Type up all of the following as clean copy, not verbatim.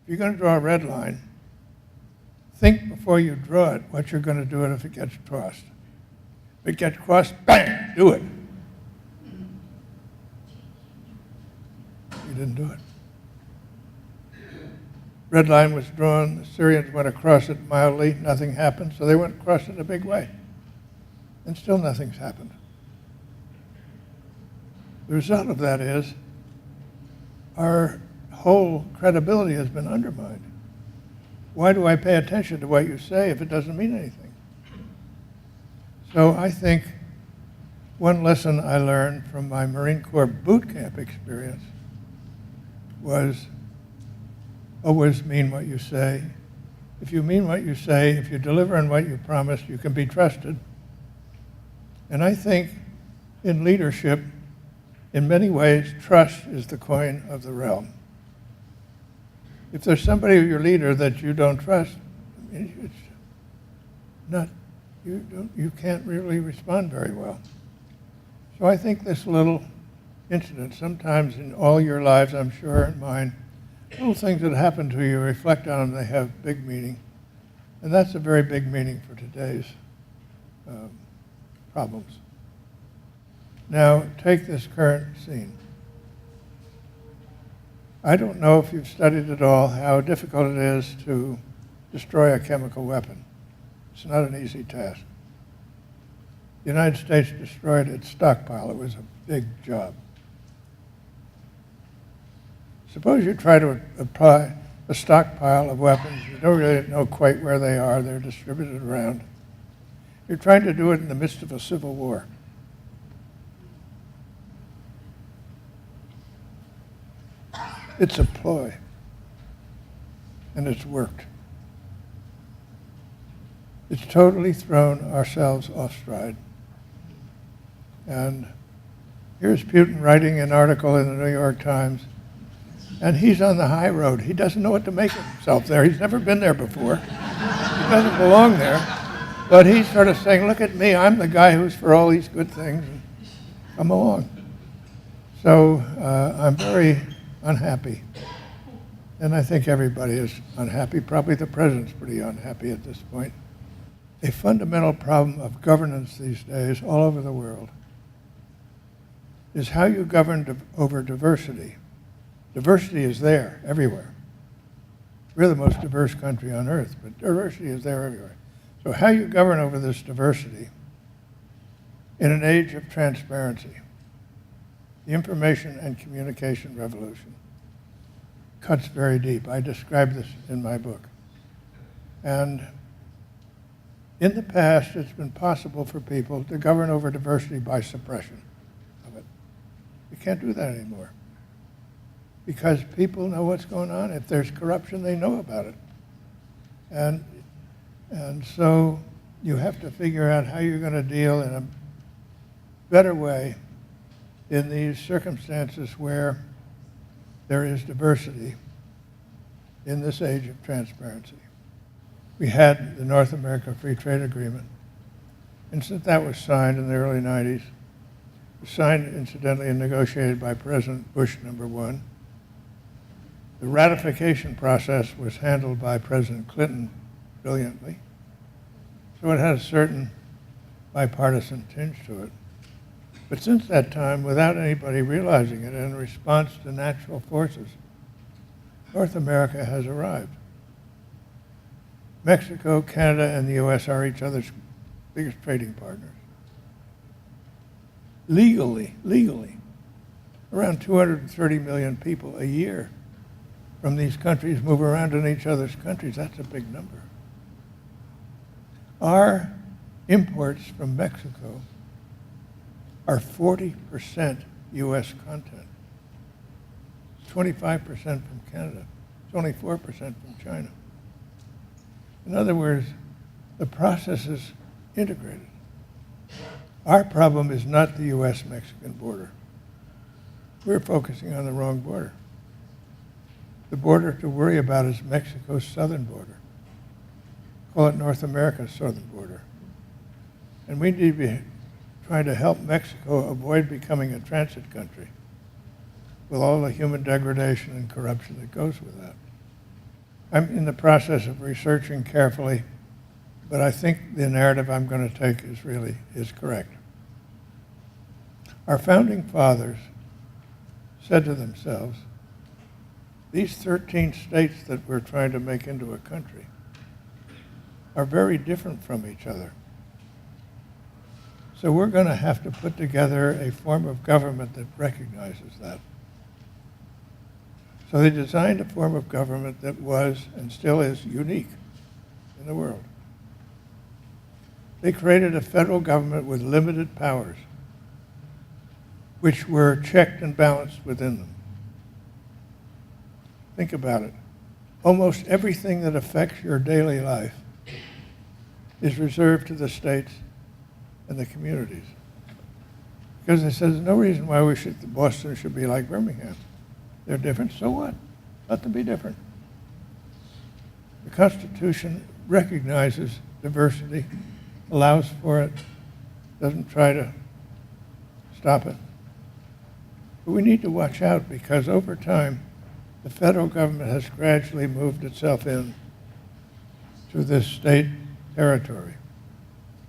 If you're going to draw a red line, think before you draw it what you're going to do if it gets crossed. If it gets crossed, bang, do it. You didn't do it. Red line was drawn, the Syrians went across it mildly, nothing happened, so they went across it in a big way. And still nothing's happened. The result of that is our whole credibility has been undermined. Why do I pay attention to what you say if it doesn't mean anything? So I think one lesson I learned from my Marine Corps boot camp experience was always mean what you say. If you mean what you say, if you deliver on what you promise, you can be trusted. And I think in leadership, in many ways, trust is the coin of the realm. If there's somebody, your leader, that you don't trust, it's not, you can't really respond very well. So I think this little incident, sometimes in all your lives, I'm sure, in mine, little things that happen to you, reflect on them, they have big meaning. And that's a very big meaning for today's problems. Now, take this current scene. I don't know if you've studied at all how difficult it is to destroy a chemical weapon. It's not an easy task. The United States destroyed its stockpile. It was a big job. Suppose you try to apply a stockpile of weapons. You don't really know quite where they are. They're distributed around. You're trying to do it in the midst of a civil war. It's a ploy, and it's worked. It's totally thrown ourselves off stride. And here's Putin writing an article in the New York Times, and he's on the high road. He doesn't know what to make of himself there. He's never been there before. He doesn't belong there. But he's sort of saying, look at me, I'm the guy who's for all these good things, and come along. So I'm very unhappy. And I think everybody is unhappy. Probably the president's pretty unhappy at this point. A fundamental problem of governance these days all over the world is how you govern over diversity. Diversity is there everywhere. We're the most diverse country on earth, but diversity is there everywhere. So how you govern over this diversity in an age of transparency, the information and communication revolution cuts very deep. I describe this in my book. And in the past, it's been possible for people to govern over diversity by suppression of it. You can't do that anymore because people know what's going on. If there's corruption, they know about it. And so you have to figure out how you're going to deal in a better way in these circumstances where there is diversity in this age of transparency. We had the North America Free Trade Agreement, and since that was signed in the early 90s, it was signed, incidentally, and negotiated by President Bush #1. The ratification process was handled by President Clinton brilliantly, so it had a certain bipartisan tinge to it. But since that time, without anybody realizing it, in response to natural forces, North America has arrived. Mexico, Canada, and the U.S. are each other's biggest trading partners. Legally, around 230 million people a year from these countries move around in each other's countries. That's a big number. Our imports from Mexico are 40% U.S. content. 25% from Canada. It's only 4% from China. In other words, the process is integrated. Our problem is not the U.S.-Mexican border. We're focusing on the wrong border. The border to worry about is Mexico's southern border. Call it North America's southern border. And we need to be trying to help Mexico avoid becoming a transit country with all the human degradation and corruption that goes with that. I'm in the process of researching carefully, but I think the narrative I'm going to take is correct. Our founding fathers said to themselves, these 13 states that we're trying to make into a country are very different from each other. So we're going to have to put together a form of government that recognizes that. So they designed a form of government that was and still is unique in the world. They created a federal government with limited powers, which were checked and balanced within them. Think about it. Almost everything that affects your daily life is reserved to the states and the communities. Because they said there's no reason why Boston should be like Birmingham. They're different, so what? Let them be different. The Constitution recognizes diversity, allows for it, doesn't try to stop it. But we need to watch out because over time, the federal government has gradually moved itself in to this state territory.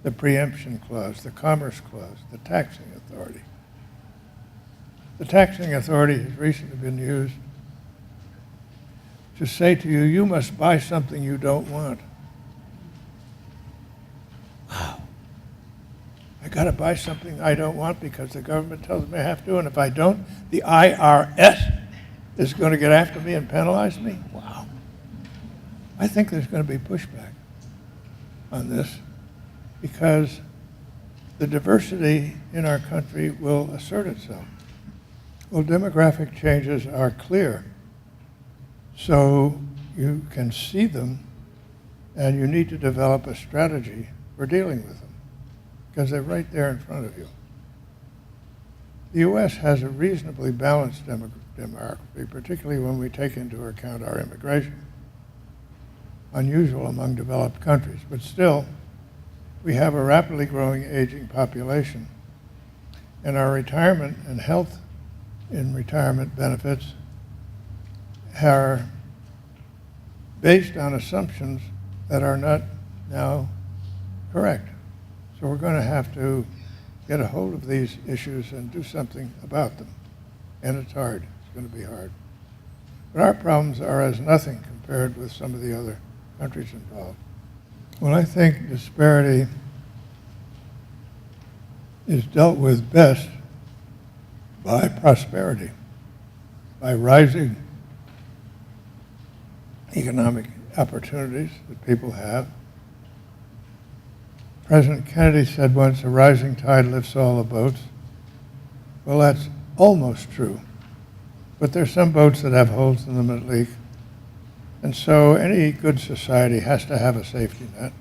The preemption clause, the commerce clause, the taxing authority. The taxing authority has recently been used to say to you, you must buy something you don't want. Wow. I got to buy something I don't want because the government tells me I have to, and if I don't, the IRS is going to get after me and penalize me? Wow. I think there's going to be pushback on this because the diversity in our country will assert itself. Well, demographic changes are clear, so you can see them, and you need to develop a strategy for dealing with them because they're right there in front of you. The U.S. has a reasonably balanced demography, particularly when we take into account our immigration. Unusual among developed countries, but still, we have a rapidly growing aging population, and our retirement and health in retirement benefits are based on assumptions that are not now correct. So we're going to have to get a hold of these issues and do something about them. And it's hard. It's going to be hard. But our problems are as nothing compared with some of the other countries involved. Well, I think disparity is dealt with best by prosperity, by rising economic opportunities that people have. President Kennedy said once, a rising tide lifts all the boats. Well, that's almost true. But there's some boats that have holes in them that leak. And so any good society has to have a safety net.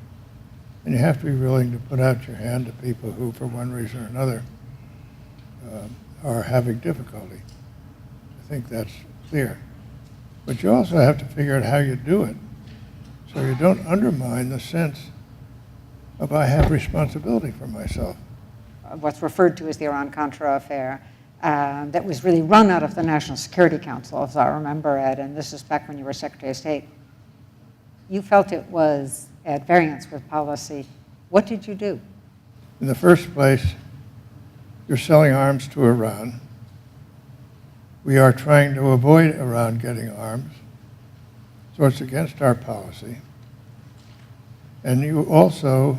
And you have to be willing to put out your hand to people who, for one reason or another, are having difficulty. I think that's clear. But you also have to figure out how you do it so you don't undermine the sense of I have responsibility for myself. What's referred to as the Iran-Contra affair that was really run out of the National Security Council, as I remember it, and this is back when you were Secretary of State. You felt it was at variance with policy. What did you do? In the first place, you're selling arms to Iran. We are trying to avoid Iran getting arms, so it's against our policy. And you also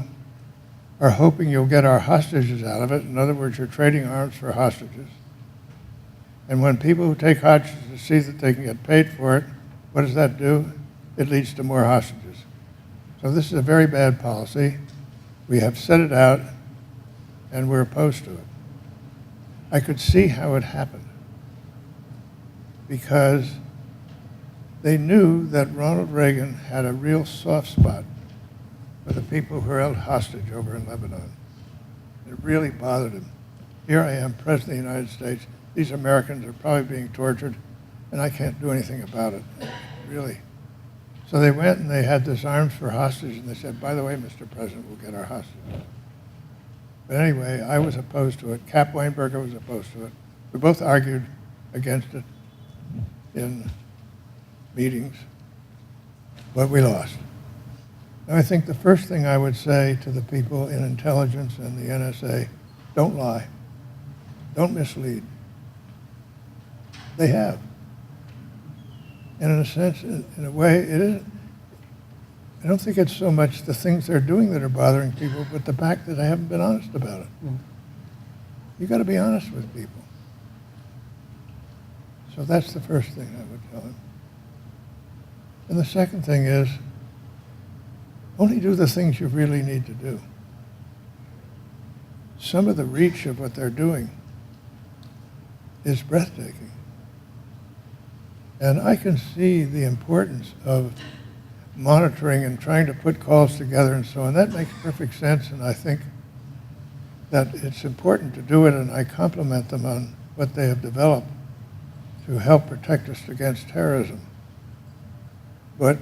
are hoping you'll get our hostages out of it. In other words, you're trading arms for hostages. And when people who take hostages see that they can get paid for it, what does that do? It leads to more hostages. So this is a very bad policy. We have set it out, and we're opposed to it. I could see how it happened because they knew that Ronald Reagan had a real soft spot for the people who were held hostage over in Lebanon. It really bothered him. Here I am, President of the United States. These Americans are probably being tortured, and I can't do anything about it, really. So they went and they had this arms for hostages, and they said, by the way, Mr. President, we'll get our hostages. But anyway, I was opposed to it. Cap Weinberger was opposed to it. We both argued against it in meetings. but we lost. And I think the first thing I would say to the people in intelligence and the NSA, don't lie. Don't mislead. They have. And in a sense, in a way, it isn't. I don't think it's so much the things they're doing that are bothering people, but the fact that they haven't been honest about it. You've got to be honest with people. So that's the first thing I would tell them. And the second thing is, only do the things you really need to do. Some of the reach of what they're doing is breathtaking. And I can see the importance of monitoring and trying to put calls together and so on. That makes perfect sense, and I think that it's important to do it, and I compliment them on what they have developed to help protect us against terrorism. But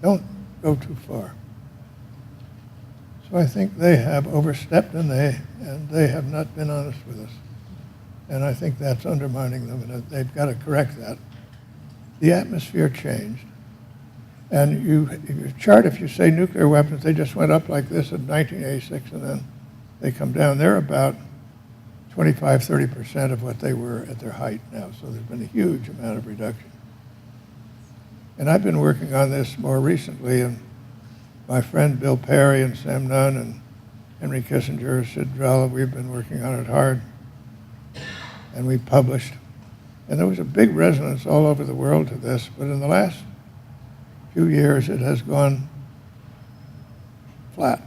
don't go too far. So I think they have overstepped, and they have not been honest with us. And I think that's undermining them, and they've got to correct that. The atmosphere changed. And you chart, if you say nuclear weapons, they just went up like this in 1986, and then they come down. They're about 25, 30% of what they were at their height now. So there's been a huge amount of reduction. And I've been working on this more recently, and my friend Bill Perry and Sam Nunn and Henry Kissinger, Sid Drella, we've been working on it hard. And we published. And there was a big resonance all over the world to this, but in the last few years it has gone flat.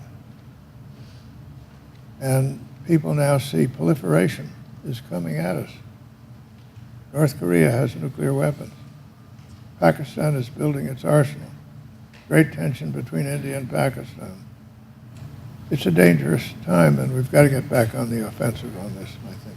And people now see proliferation is coming at us. North Korea has nuclear weapons. Pakistan is building its arsenal. Great tension between India and Pakistan. It's a dangerous time, and we've got to get back on the offensive on this, I think.